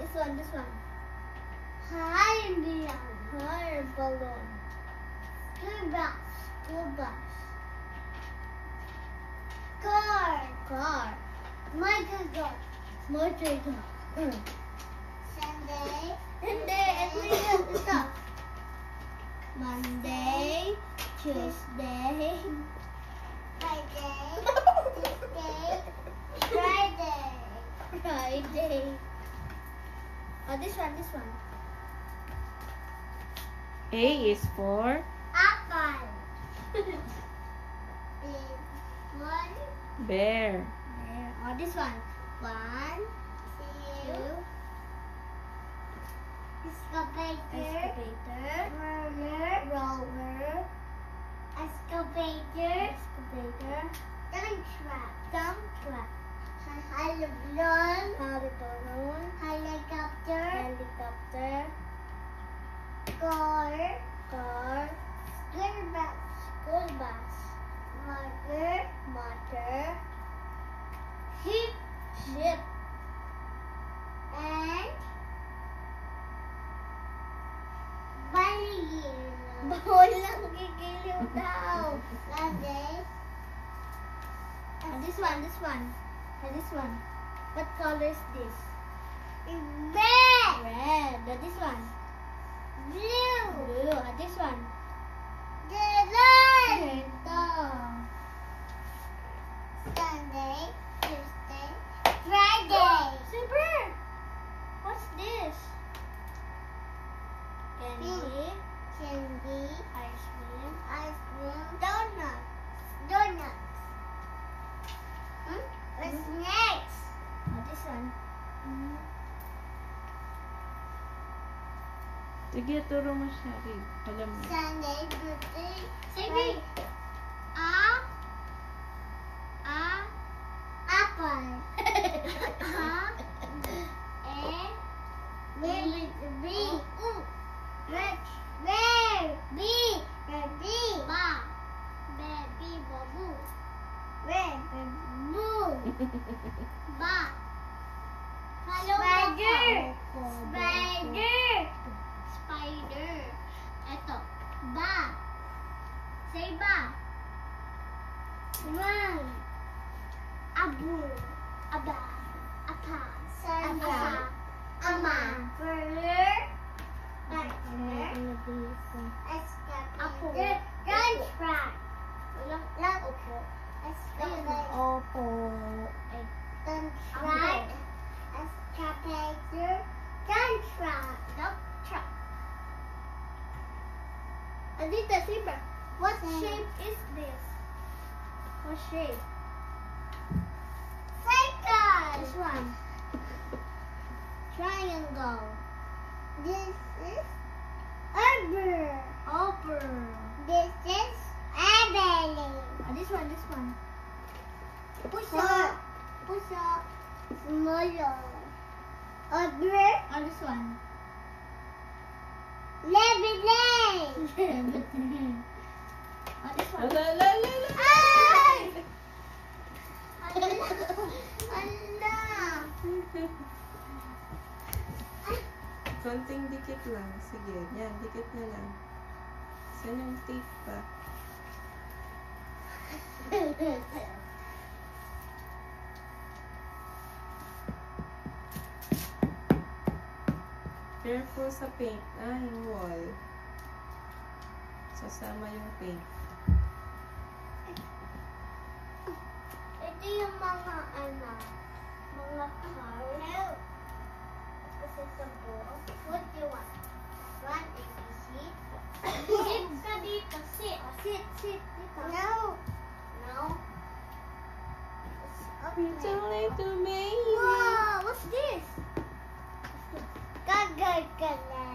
This one. Higher balloon. School bus. Car. Motor car. Sunday. Stop. Monday, Tuesday, Friday. Oh, this one. A is for Apple. bear. Oh, this one. 1, 2. Excavator. Roller. Excavator. Dump truck. Balloon. Helicopter. Car. School bus. Motor. Ship. And Walang gigiliw daw. This one. This one. What color is this? Red. This one. Blue. This one. Ito. Sunday, Tuesday, Friday. Super. What's this? Candy. Ice cream. Donuts. What's next? Oh, this one. Sige, turo mo siya. Read. Alam mo. Sunday, birthday. Sige. Apple. Spider. Eto. Say ba. Run. Abu. Aba. Apa. Sandra. Ama. Burger. Excavator. Lunch track. Opo. Lunch track. Excavator. Lunch track. Dump truck. Adita, Zebra. What shape is this? What shape? Cycle. This one. Triangle. This is Arbor. This is Abilene. This one. Push up. Smaller. Arbor. This one. Lemonade. This one. Ay! Konting dikit lang. Sige. Yan, dikit na lang. Saan yung tape pa? Careful sa paint. Yung wall. Sasama yung paint. Ito yung mga car. Kasi sa book. What do you want? One ABC. Sit ka dito. Sit. Dito. No. It's only to me. Wow, what's this? Gagagala.